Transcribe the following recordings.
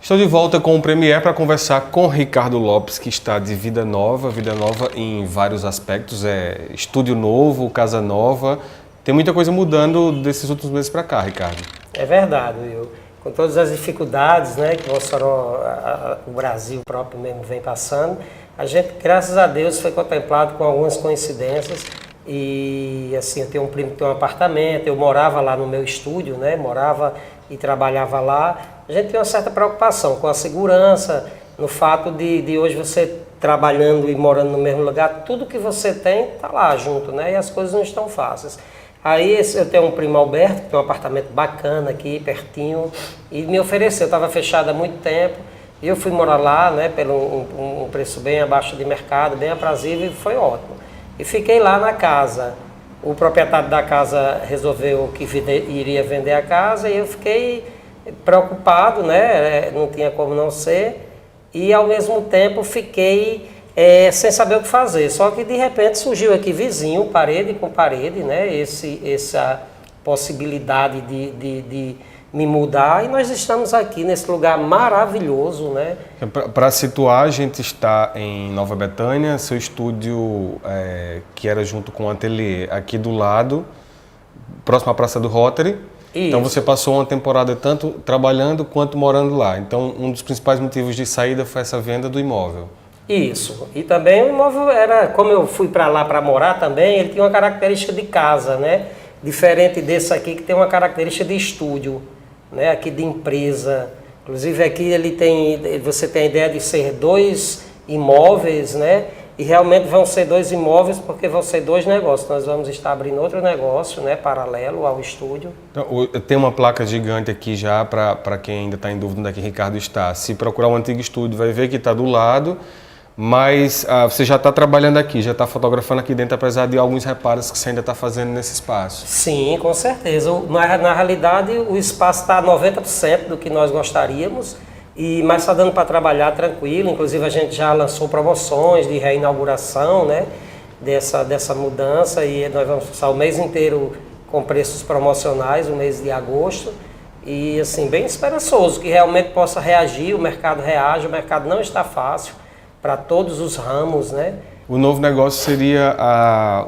Estou de volta com o Premier para conversar com Ricardo Lopes, que está de vida nova em vários aspectos, estúdio novo, casa nova. Tem muita coisa mudando desses últimos meses para cá, Ricardo. É verdade, Will. Com todas as dificuldades, né, que o Brasil próprio mesmo vem passando, a gente, graças a Deus, foi contemplado com algumas coincidências. E assim, eu tenho um primo que tem um apartamento, eu morava lá no meu estúdio, né, morava e trabalhava lá. A gente tem uma certa preocupação com a segurança, no fato de hoje você trabalhando e morando no mesmo lugar, tudo que você tem está lá junto, né, e as coisas não estão fáceis. Aí eu tenho um primo Alberto, que tem um apartamento bacana aqui, pertinho, e me ofereceu, estava fechado há muito tempo, e eu fui morar lá, né, pelo um preço bem abaixo de mercado, bem aprazível, e foi ótimo. E fiquei lá na casa. O proprietário da casa resolveu que iria vender a casa, e eu fiquei preocupado, né, não tinha como não ser, e ao mesmo tempo fiquei sem saber o que fazer. Só que de repente surgiu aqui vizinho, parede com parede, né? Essa possibilidade de me mudar, e nós estamos aqui nesse lugar maravilhoso, né? Para situar, a gente está em Nova Betânia, seu estúdio que era junto com o ateliê aqui do lado, próximo à Praça do Rotary. Isso. Então você passou uma temporada tanto trabalhando quanto morando lá. Então um dos principais motivos de saída foi essa venda do imóvel. Isso, e também o imóvel era, como eu fui para lá para morar também, ele tinha uma característica de casa, né? Diferente desse aqui que tem uma característica de estúdio, né? Aqui de empresa. Inclusive aqui você tem a ideia de ser 2 imóveis, né? E realmente vão ser 2 imóveis porque vão ser 2 negócios. Nós vamos estar abrindo outro negócio, né? Paralelo ao estúdio. Então, tem uma placa gigante aqui já para quem ainda está em dúvida onde é que Ricardo está. Se procurar o antigo estúdio vai ver que está do lado. Mas você já está trabalhando aqui, já está fotografando aqui dentro, apesar de alguns reparos que você ainda está fazendo nesse espaço. Sim, com certeza. Na realidade, o espaço está a 90% do que nós gostaríamos, mas está dando para trabalhar tranquilo. Inclusive, a gente já lançou promoções de reinauguração, né, dessa mudança, e nós vamos passar o mês inteiro com preços promocionais, o mês de agosto. E, assim, bem esperançoso que realmente possa reagir, o mercado reage, o mercado não está fácil para todos os ramos, né? O novo negócio seria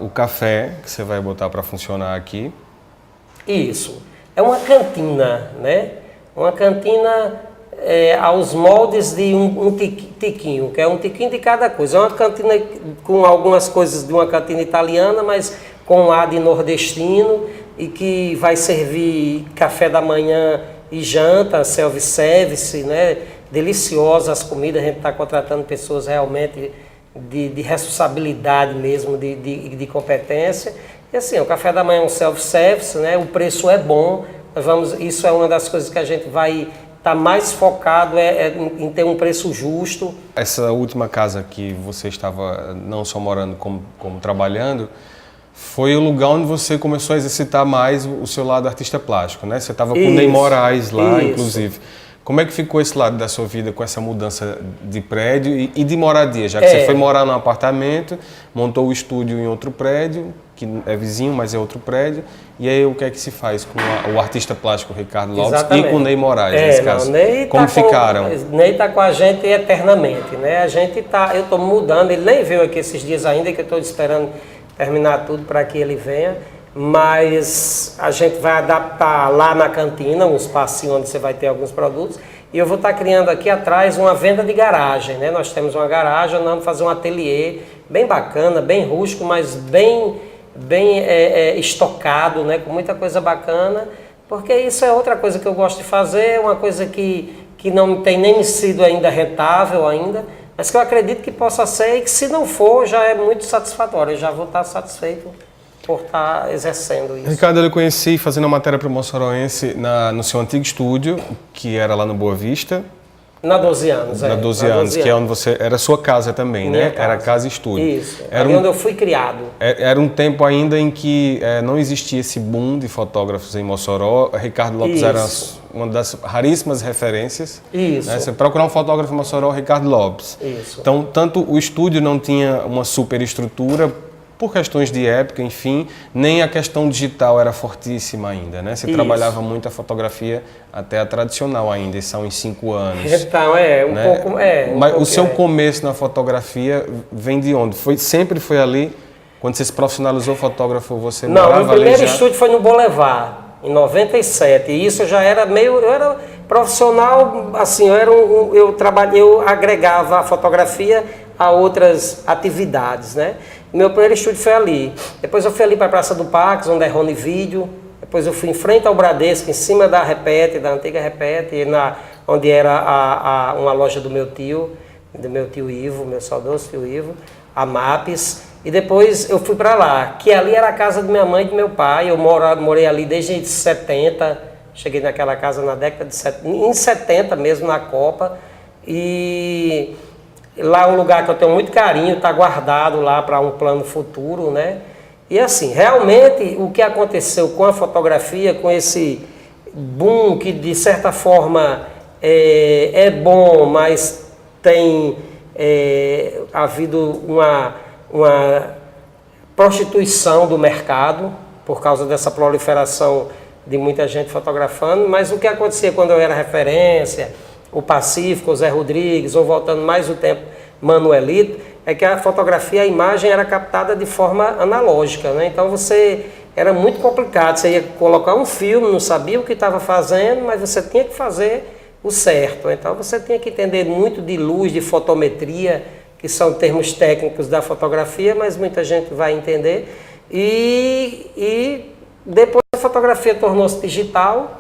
o café que você vai botar para funcionar aqui. Isso. É uma cantina, né? Uma cantina aos moldes de um tiquinho, que é um tiquinho de cada coisa. É uma cantina com algumas coisas de uma cantina italiana, mas com um ar de nordestino, e que vai servir café da manhã e janta, self-service, né? Deliciosas as comidas, a gente está contratando pessoas realmente de responsabilidade mesmo, de competência. E assim, o café da manhã é um self-service, né? O preço é bom, isso é uma das coisas que a gente vai estar mais focado em ter um preço justo. Essa última casa que você estava não só morando como trabalhando, foi o lugar onde você começou a exercitar mais o seu lado artista plástico, né? Você estava com o Ney Moraes lá, inclusive. Como é que ficou esse lado da sua vida com essa mudança de prédio e de moradia? Já que você foi morar num apartamento, montou o estúdio em outro prédio, que é vizinho, mas é outro prédio. E aí o que é que se faz com o artista plástico Ricardo Lopes? Exatamente. E com o Ney Moraes, nesse caso? Como ficaram? Ney está com a gente eternamente, né? Eu estou mudando, ele nem veio aqui esses dias ainda, que eu estou esperando terminar tudo para que ele venha. Mas a gente vai adaptar lá na cantina, um espacinho onde você vai ter alguns produtos, e eu vou estar criando aqui atrás uma venda de garagem, né? Nós temos uma garagem, nós vamos fazer um ateliê bem bacana, bem rústico, mas bem estocado, né? Com muita coisa bacana, porque isso é outra coisa que eu gosto de fazer, uma coisa que não tem nem sido ainda rentável ainda, mas que eu acredito que possa ser, e que se não for já é muito satisfatório, eu já vou estar satisfeito por estar exercendo isso. Ricardo, eu conheci fazendo uma matéria para o Moçoroense no seu antigo estúdio, que era lá no Boa Vista. Na 12 anos, Na 12 anos, que é onde você... Era a sua casa também, né? Casa. Era casa e estúdio. Isso, ali onde eu fui criado. Era um tempo ainda em que não existia esse boom de fotógrafos em Mossoró. Ricardo Lopes era uma das raríssimas referências. Isso. Né? Você procurar um fotógrafo em Mossoró, Ricardo Lopes. Isso. Então, tanto o estúdio não tinha uma superestrutura por questões de época, enfim, nem a questão digital era fortíssima ainda, né? Você trabalhava muito a fotografia até a tradicional ainda, são uns 5 anos. Então, pouco... Mas o seu começo na fotografia vem de onde? Sempre foi ali? Quando você se profissionalizou fotógrafo, você morava ali já? Não, meu primeiro estúdio foi no Boulevard, em 97. E isso já era eu era profissional, assim, eu agregava a fotografia a outras atividades, né? Meu primeiro estúdio foi ali. Depois eu fui ali para a Praça do Pax, onde é Rony Vídeo. Depois eu fui em frente ao Bradesco, em cima da Repete, da antiga Repete, onde era uma loja do meu tio Ivo, meu saudoso tio Ivo, a MAPES. E depois eu fui para lá, que ali era a casa de minha mãe e do meu pai. Eu morei ali desde 70, cheguei naquela casa na década de 70, em 70 mesmo, na Copa. E lá é um lugar que eu tenho muito carinho, está guardado lá para um plano futuro, né? E assim, realmente o que aconteceu com a fotografia, com esse boom que de certa forma é bom, mas tem havido uma prostituição do mercado por causa dessa proliferação de muita gente fotografando, mas o que acontecia quando eu era referência, o Pacífico, o Zé Rodrigues, ou voltando mais o tempo, Manuelito, é que a fotografia, a imagem era captada de forma analógica, né? Então era muito complicado, você ia colocar um filme, não sabia o que estava fazendo, mas você tinha que fazer o certo. Então você tinha que entender muito de luz, de fotometria, que são termos técnicos da fotografia, mas muita gente vai entender. E depois a fotografia tornou-se digital.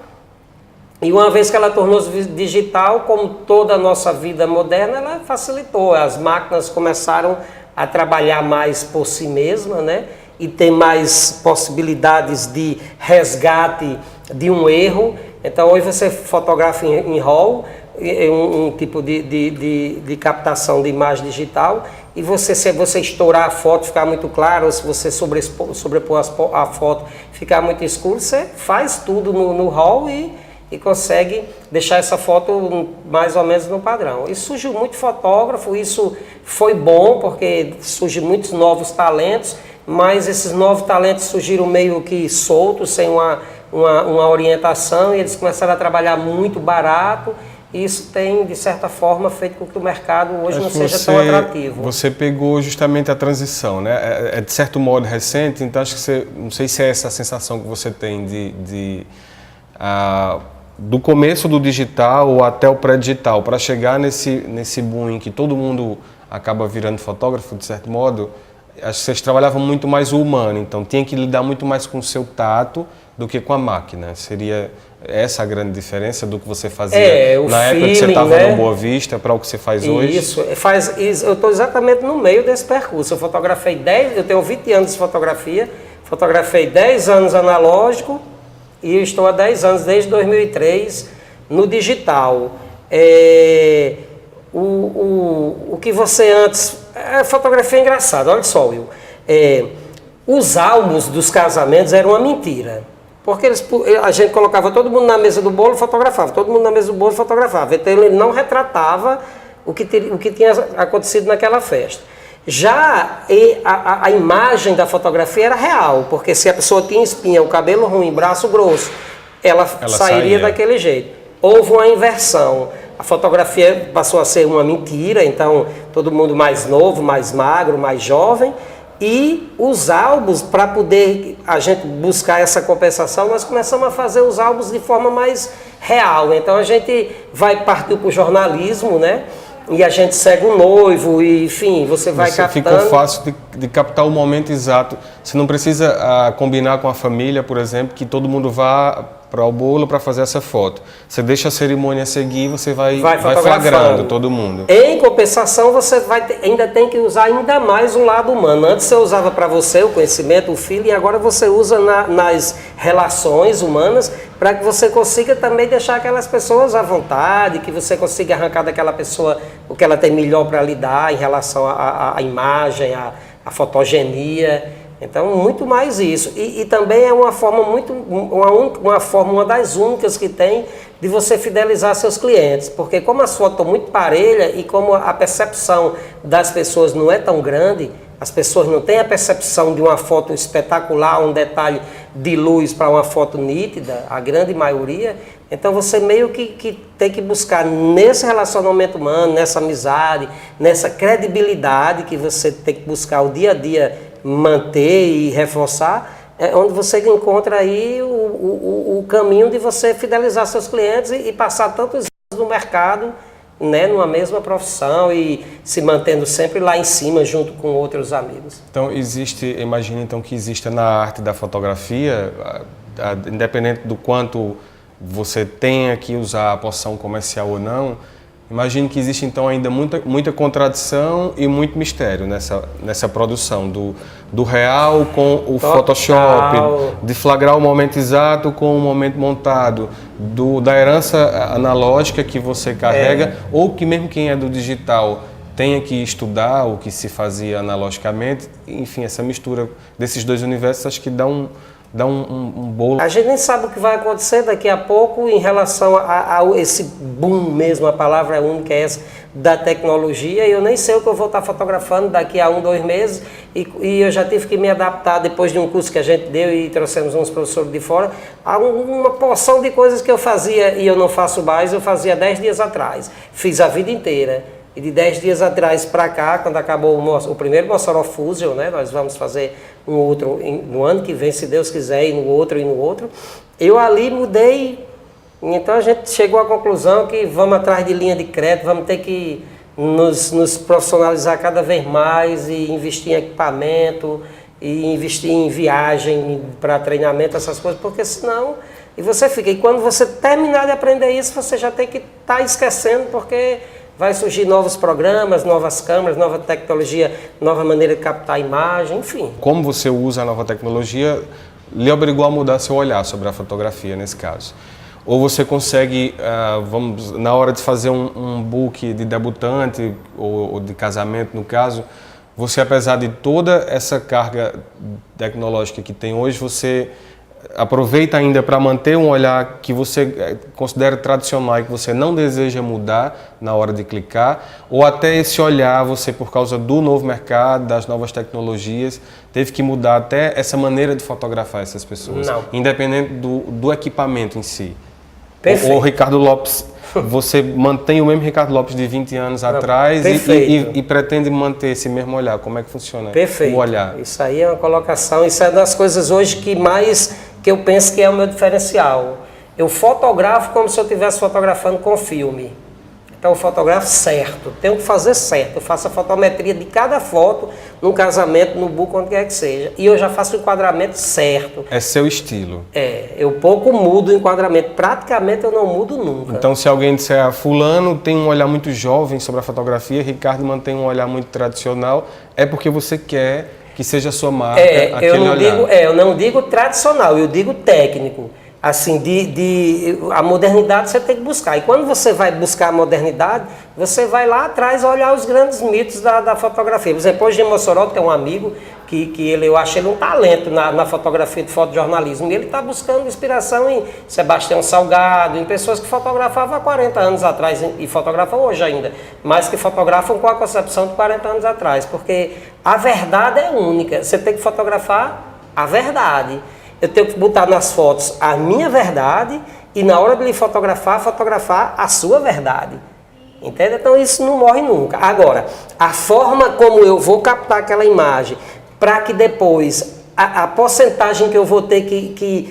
E uma vez que ela tornou-se digital, como toda a nossa vida moderna, ela facilitou. As máquinas começaram a trabalhar mais por si mesmas, né? E ter mais possibilidades de resgate de um erro. Então hoje você fotografa em RAW, um tipo de captação de imagem digital, e se você estourar a foto, ficar muito claro, ou se você sobrepor a foto, ficar muito escuro, você faz tudo no RAW e consegue deixar essa foto mais ou menos no padrão. E surgiu muito fotógrafo, isso foi bom, porque surgem muitos novos talentos, mas esses novos talentos surgiram meio que soltos, sem uma orientação, e eles começaram a trabalhar muito barato, e isso tem, de certa forma, feito com que o mercado hoje não seja tão atrativo. Você pegou justamente a transição, né? É de certo modo recente, então acho que não sei se é essa a sensação que você tem do começo do digital ou até o pré-digital, para chegar nesse boom em que todo mundo acaba virando fotógrafo, de certo modo. Acho que vocês trabalhavam muito mais o humano, então tinha que lidar muito mais com o seu tato do que com a máquina. Seria essa a grande diferença do que você fazia na época que você estava, né, no Boa Vista para o que você faz hoje? Isso, eu estou exatamente no meio desse percurso. Eu fotografei eu tenho 20 anos de fotografia, fotografei 10 anos analógico, e eu estou há 10 anos, desde 2003, no digital. O que você antes... A fotografia é engraçada, olha só, Will. Os álbuns dos casamentos eram uma mentira. Porque a gente colocava todo mundo na mesa do bolo e fotografava, todo mundo na mesa do bolo e fotografava. Então ele não retratava o que tinha acontecido naquela festa. Já a imagem da fotografia era real, porque se a pessoa tinha espinha, o cabelo ruim, braço grosso, ela sairia daquele jeito. Houve uma inversão. A fotografia passou a ser uma mentira, então todo mundo mais novo, mais magro, mais jovem. E os álbuns, para poder a gente buscar essa compensação, nós começamos a fazer os álbuns de forma mais real. Então a gente vai partir para o jornalismo, né? E a gente segue o noivo, e enfim, você vai captando. Fica fácil de captar o momento exato. Você não precisa combinar com a família, por exemplo, que todo mundo vá para o bolo para fazer essa foto. Você deixa a cerimônia seguir e você vai flagrando todo mundo. Em compensação, você ainda tem que usar ainda mais o lado humano. Antes você usava para você o conhecimento, o feeling, e agora você usa nas relações humanas para que você consiga também deixar aquelas pessoas à vontade, que você consiga arrancar daquela pessoa o que ela tem melhor para lidar em relação à imagem, à fotogenia. Então, muito mais isso. E também é uma forma uma das únicas que tem de você fidelizar seus clientes. Porque como as fotos estão muito parelhas e como a percepção das pessoas não é tão grande, as pessoas não têm a percepção de uma foto espetacular, um detalhe de luz para uma foto nítida, a grande maioria. Então você meio que tem que buscar nesse relacionamento humano, nessa amizade, nessa credibilidade que você tem que buscar o dia a dia manter e reforçar, é onde você encontra aí o caminho de você fidelizar seus clientes e passar tantos anos no mercado, né, numa mesma profissão e se mantendo sempre lá em cima junto com outros amigos. Então imagina então que exista na arte da fotografia, independente do quanto você tenha que usar a poção comercial ou não, imagino que existe então ainda muita contradição e muito mistério nessa produção do real com o Total. Photoshop, de flagrar o momento exato com o momento montado, da herança analógica que você carrega, ou que mesmo quem é do digital tenha que estudar o que se fazia analogicamente. Enfim, essa mistura desses dois universos acho que dá um bolo. A gente nem sabe o que vai acontecer daqui a pouco em relação a esse boom mesmo, a palavra única é essa, da tecnologia. Eu nem sei o que eu vou estar fotografando daqui a 1, 2 meses e eu já tive que me adaptar depois de um curso que a gente deu e trouxemos uns professores de fora, a uma porção de coisas que eu fazia e eu não faço mais, eu fazia 10 dias atrás. Fiz a vida inteira. E de 10 dias atrás para cá, quando acabou o primeiro Mossoró Fusion, né, nós vamos fazer um outro no ano que vem, se Deus quiser, e no outro, eu ali mudei. Então a gente chegou à conclusão que vamos atrás de linha de crédito, vamos ter que nos profissionalizar cada vez mais e investir em equipamento, e investir em viagem para treinamento, essas coisas, porque senão... E você fica, e quando você terminar de aprender isso, você já tem que estar esquecendo, porque... vai surgir novos programas, novas câmeras, nova tecnologia, nova maneira de captar a imagem, enfim. Como você usa a nova tecnologia lhe obrigou a mudar seu olhar sobre a fotografia nesse caso? Ou você consegue, na hora de fazer um book de debutante ou de casamento no caso, você, apesar de toda essa carga tecnológica que tem hoje, você aproveita ainda para manter um olhar que você considera tradicional e que você não deseja mudar na hora de clicar, ou até esse olhar você, por causa do novo mercado, das novas tecnologias, teve que mudar até essa maneira de fotografar essas pessoas, não, independente do equipamento em si. Perfeito. O Ricardo Lopes, você mantém o mesmo Ricardo Lopes de 20 anos atrás e pretende manter esse mesmo olhar. Como é que funciona Perfeito. O olhar? Isso aí é uma colocação, isso é das coisas hoje que eu penso que é o meu diferencial. Eu fotografo como se eu estivesse fotografando com filme. Então eu fotografo certo, tenho que fazer certo. Eu faço a fotometria de cada foto, num casamento, no book, onde quer que seja. E eu já faço o enquadramento certo. É seu estilo. Eu pouco mudo o enquadramento, praticamente eu não mudo nunca. Então se alguém disser, fulano tem um olhar muito jovem sobre a fotografia, Ricardo mantém um olhar muito tradicional, é porque você quer que seja a sua marca, aquele olhar. Eu não digo tradicional, eu digo técnico. Assim, a modernidade você tem que buscar. E quando você vai buscar a modernidade, você vai lá atrás olhar os grandes mitos da fotografia. Por exemplo, hoje em Mossoró tem um amigo que eu acho ele um talento na fotografia de fotojornalismo. E ele está buscando inspiração em Sebastião Salgado, em pessoas que fotografavam há 40 anos atrás e fotografam hoje ainda, mas que fotografam com a concepção de 40 anos atrás. Porque a verdade é única. Você tem que fotografar a verdade. Eu tenho que botar nas fotos a minha verdade e na hora de lhe fotografar a sua verdade. Entende? Então isso não morre nunca. Agora, a forma como eu vou captar aquela imagem para que depois a porcentagem que eu vou ter que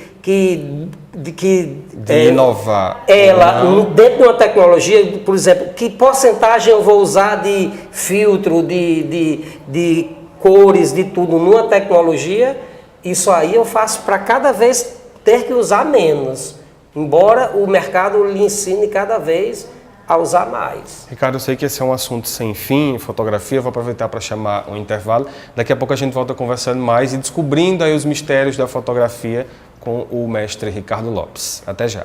inovar. Ela, dentro de uma tecnologia, por exemplo, que porcentagem eu vou usar de filtro, de cores, de tudo numa tecnologia. Isso aí eu faço para cada vez ter que usar menos, embora o mercado lhe ensine cada vez a usar mais. Ricardo, eu sei que esse é um assunto sem fim, fotografia, vou aproveitar para chamar um intervalo. Daqui a pouco a gente volta conversando mais e descobrindo aí os mistérios da fotografia com o mestre Ricardo Lopes. Até já.